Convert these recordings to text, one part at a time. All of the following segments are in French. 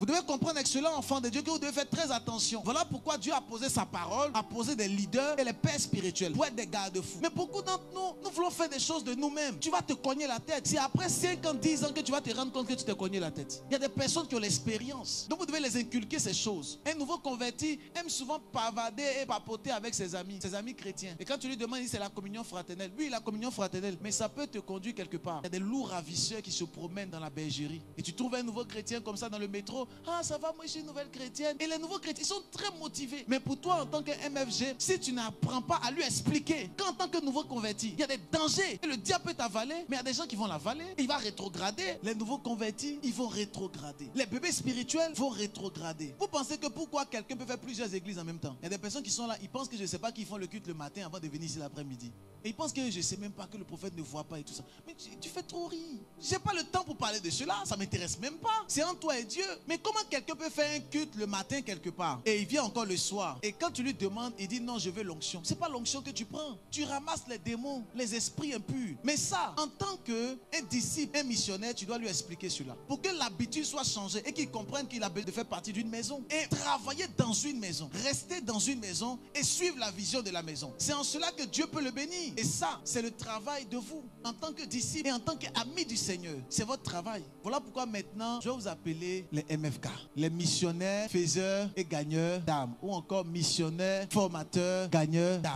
devez comprendre, excellent enfant de Dieu, que vous devez faire très attention. Voilà pourquoi Dieu a posé sa parole, a posé des leaders et les pères spirituels pour être des garde-fous. Mais beaucoup d'entre nous, nous voulons faire des choses de nous-mêmes. Tu vas te cogner la tête. C'est après 5 ans, 10 ans que tu vas te rendre compte que tu t'es cogné la tête. Il y a des personnes qui ont l'expérience. Donc vous devez les inculquer ces choses. Un nouveau converti aime souvent pavader et papoter avec ses amis chrétiens. Et quand tu lui demandes, il dit c'est la communion fraternelle. Oui, la communion fraternelle, mais ça peut te conduire quelque part. Il y a des loups ravisseurs qui se promènent dans la bergerie. Et tu trouves un nouveau chrétien comme ça dans le métro. Ah, ça va, moi je suis une nouvelle chrétienne. Et les nouveaux chrétiens, ils sont très motivés. Mais pour toi, en tant que MFG, si tu n'apprends pas à lui expliquer qu'en tant que nouveau converti, il y a des dangers. Et le diable peut t'avaler, mais il y a des gens qui vont l'avaler. Il va rétrograder. Les nouveaux convertis, ils vont rétrograder. Les bébés spirituels vont rétrograder. Vous pensez que pourquoi quelqu'un peut faire plusieurs églises en même temps? Il y a des personnes qui sont là, ils pensent que je ne sais pas qu'ils font le culte le matin avant de venir ici l'après-midi. Et ils pensent que je ne sais même pas que le prophète ne voit pas et tout ça. Mais tu fais trop rire. Je n'ai pas le temps pour parler de cela. Ça ne m'intéresse même pas. C'est entre toi et Dieu. Mais comment quelqu'un peut faire un culte le matin quelque part et il vient encore le soir? Et quand tu lui demandes, il dit non, je veux l'onction. Ce n'est pas l'onction que tu prends. Tu ramasses les démons, les esprits impurs. Mais ça, en tant qu'un disciple, un missionnaire, tu dois lui expliquer cela. Pour que l'habitude soit changée et qu'il comprenne qu'il a besoin de faire partie d'une maison. Et travailler dans une maison. Rester dans une maison et suivre la vision de la maison. C'est en cela que Dieu peut le bénir. Et ça, c'est le travail de vous en tant que disciple et en tant qu'ami du Seigneur. C'est votre travail. Voilà pourquoi maintenant, je vais vous appeler les MFK. Les missionnaires, faiseurs et gagneurs d'âmes. Ou encore missionnaires, formateurs, gagneurs d'âmes.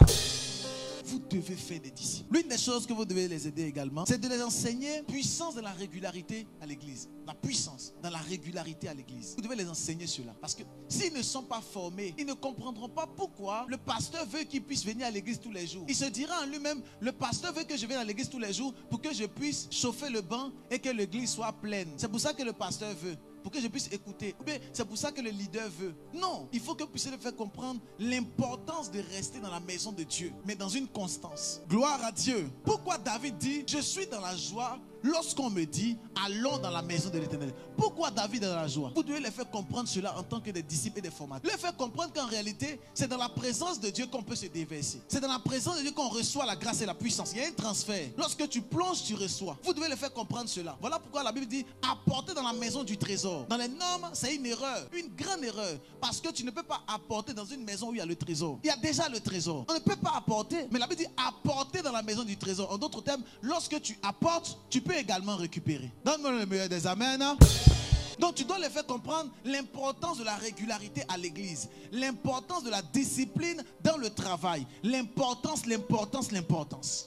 Vous devez faire des disciples. L'une des choses que vous devez les aider également, c'est de les enseigner puissance dans la régularité à l'église. La puissance dans la régularité à l'église. Vous devez les enseigner cela. Parce que s'ils ne sont pas formés, ils ne comprendront pas pourquoi le pasteur veut qu'ils puissent venir à l'église tous les jours. Il se dira en lui-même, le pasteur veut que je vienne à l'église tous les jours pour que je puisse chauffer le banc et que l'église soit pleine. C'est pour ça que le pasteur veut. Pour que je puisse écouter. Ou bien c'est pour ça que le leader veut. Non, il faut que vous puissiez le faire comprendre l'importance de rester dans la maison de Dieu, mais dans une constance. Gloire à Dieu. Pourquoi David dit, je suis dans la joie lorsqu'on me dit, allons dans la maison de l'Éternel. Pourquoi David est dans la joie? Vous devez les faire comprendre cela en tant que des disciples et des formateurs. Les faire comprendre qu'en réalité, c'est dans la présence de Dieu qu'on peut se déverser. C'est dans la présence de Dieu qu'on reçoit la grâce et la puissance. Il y a un transfert. Lorsque tu plonges, tu reçois. Vous devez les faire comprendre cela. Voilà pourquoi la Bible dit, apporter dans la maison du trésor. Dans les normes, c'est une erreur, une grande erreur. Parce que tu ne peux pas apporter dans une maison où il y a le trésor. Il y a déjà le trésor. On ne peut pas apporter, mais la Bible dit apporter dans la maison du trésor. En d'autres termes, lorsque tu apportes, tu peux également récupérer. Donne-moi le meilleur des amens. Donc tu dois les faire comprendre l'importance de la régularité à l'église, l'importance de la discipline dans le travail, l'importance.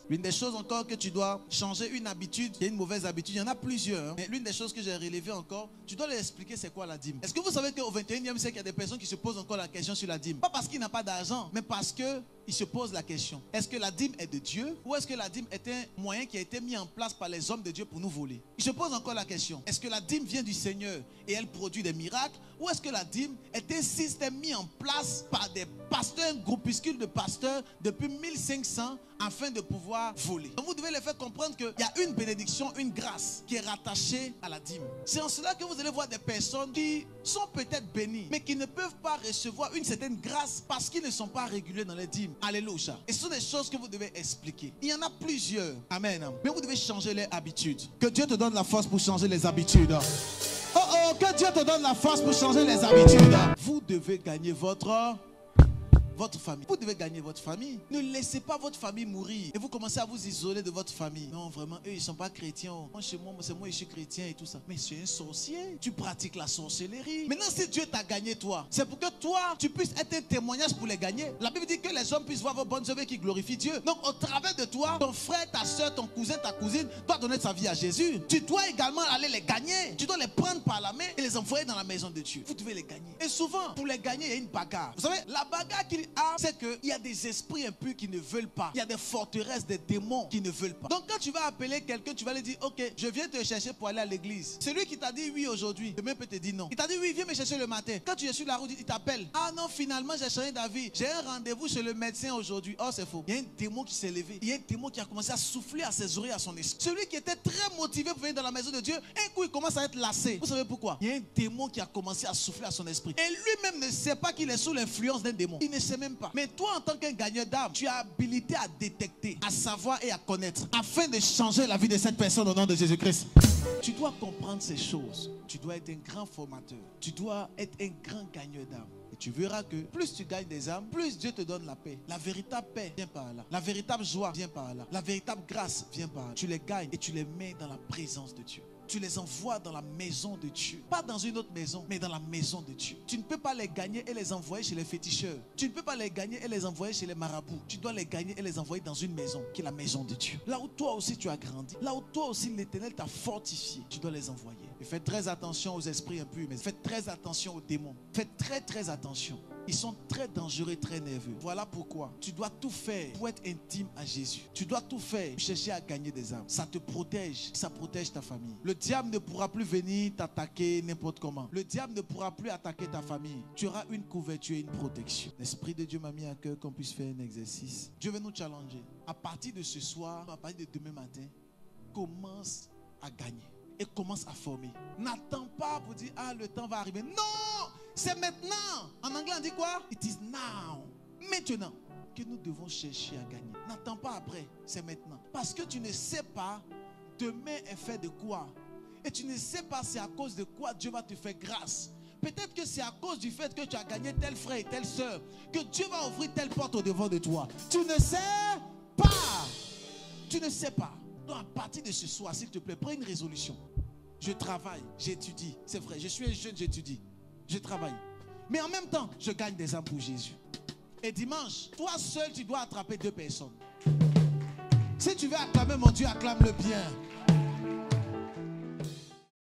L'une des choses encore que tu dois changer, une habitude, il y a une mauvaise habitude, il y en a plusieurs, mais l'une des choses que j'ai relevées encore, tu dois leur expliquer c'est quoi la dîme. Est-ce que vous savez qu'au 21e siècle, il y a des personnes qui se posent encore la question sur la dîme? Pas parce qu'il n'a pas d'argent, mais parce que il se pose la question, est-ce que la dîme est de Dieu ou est-ce que la dîme est un moyen qui a été mis en place par les hommes de Dieu pour nous voler? Il se pose encore la question, est-ce que la dîme vient du Seigneur et elle produit des miracles, ou est-ce que la dîme est un système mis en place par des pasteurs, un groupuscule de pasteurs depuis 1500 afin de pouvoir voler? Donc vous devez les faire comprendre qu'il y a une bénédiction, une grâce qui est rattachée à la dîme. C'est en cela que vous allez voir des personnes qui sont peut-être bénies, mais qui ne peuvent pas recevoir une certaine grâce parce qu'ils ne sont pas réguliers dans les dîmes. Alléluia. Et ce sont des choses que vous devez expliquer. Il y en a plusieurs. Amen. Mais vous devez changer les habitudes. Que Dieu te donne la force pour changer les habitudes. Oh, que Dieu te donne la force pour changer les habitudes. Vous devez gagner votre famille. Vous devez gagner votre famille. Ne laissez pas votre famille mourir. Et vous commencez à vous isoler de votre famille. Non, vraiment, eux, ils ne sont pas chrétiens. Moi, chez moi, c'est moi, je suis chrétien et tout ça. Mais c'est un sorcier. Tu pratiques la sorcellerie. Maintenant, si Dieu t'a gagné, toi, c'est pour que toi, tu puisses être un témoignage pour les gagner. La Bible dit que les hommes puissent voir vos bonnes œuvres qui glorifient Dieu. Donc, au travers de toi, ton frère, ta soeur, ton cousin, ta cousine doit donner sa vie à Jésus. Tu dois également aller les gagner. Tu dois les prendre par la main et les envoyer dans la maison de Dieu. Vous devez les gagner. Et souvent, pour les gagner, il y a une bagarre. Vous savez, la bagarre qu'il c'est qu'il y a des esprits impurs qui ne veulent pas. Il y a des forteresses, des démons qui ne veulent pas. Donc quand tu vas appeler quelqu'un, tu vas lui dire, ok, je viens te chercher pour aller à l'église. Celui qui t'a dit oui aujourd'hui, demain peut te dire non. Il t'a dit oui, viens me chercher le matin. Quand tu es sur la route, il t'appelle. Ah non, finalement j'ai changé d'avis. J'ai un rendez-vous chez le médecin aujourd'hui. Oh, c'est faux. Il y a un démon qui s'est levé. Il y a un démon qui a commencé à souffler à ses oreilles, à son esprit. Celui qui était très motivé pour venir dans la maison de Dieu, un coup il commence à être lassé. Vous savez pourquoi? Il y a un démon qui a commencé à souffler à son esprit. Et lui-même ne sait pas qu'il est sous l'influence d'un démon. Il ne sait même pas. Mais toi, en tant qu'un gagneur d'âme, tu as habilité à détecter, à savoir et à connaître, afin de changer la vie de cette personne au nom de Jésus-Christ. Tu dois comprendre ces choses. Tu dois être un grand formateur. Tu dois être un grand gagneur d'âmes. Et tu verras que plus tu gagnes des âmes, plus Dieu te donne la paix. La véritable paix vient par là. La véritable joie vient par là. La véritable grâce vient par là. Tu les gagnes et tu les mets dans la présence de Dieu. Tu les envoies dans la maison de Dieu. Pas dans une autre maison, mais dans la maison de Dieu. Tu ne peux pas les gagner et les envoyer chez les féticheurs. Tu ne peux pas les gagner et les envoyer chez les marabouts. Tu dois les gagner et les envoyer dans une maison, qui est la maison de Dieu. Là où toi aussi tu as grandi, là où toi aussi l'Éternel t'a fortifié, tu dois les envoyer. Et faites très attention aux esprits impurs, mais faites très attention aux démons. Faites très attention. Ils sont très dangereux, très nerveux. Voilà pourquoi tu dois tout faire pour être intime à Jésus. Tu dois tout faire pour chercher à gagner des âmes. Ça te protège, ça protège ta famille. Le diable ne pourra plus venir t'attaquer n'importe comment. Le diable ne pourra plus attaquer ta famille. Tu auras une couverture et une protection. L'Esprit de Dieu m'a mis à cœur qu'on puisse faire un exercice. Dieu veut nous challenger. À partir de ce soir, à partir de demain matin, commence à gagner et commence à former. N'attends pas pour dire, ah, le temps va arriver. Non! C'est maintenant. En anglais, on dit quoi? It is now. Maintenant que nous devons chercher à gagner. N'attends pas après. C'est maintenant. Parce que tu ne sais pas demain est fait de quoi. Et tu ne sais pas c'est à cause de quoi Dieu va te faire grâce. Peut-être que c'est à cause du fait que tu as gagné tel frère et telle soeur que Dieu va ouvrir telle porte au devant de toi. Tu ne sais pas. Tu ne sais pas. Donc à partir de ce soir, s'il te plaît, prends une résolution. Je travaille, j'étudie. C'est vrai, je suis un jeune, j'étudie. Je travaille. Mais en même temps, je gagne des âmes pour Jésus. Et dimanche, toi seul, tu dois attraper 2 personnes. Si tu veux acclamer mon Dieu, acclame-le bien.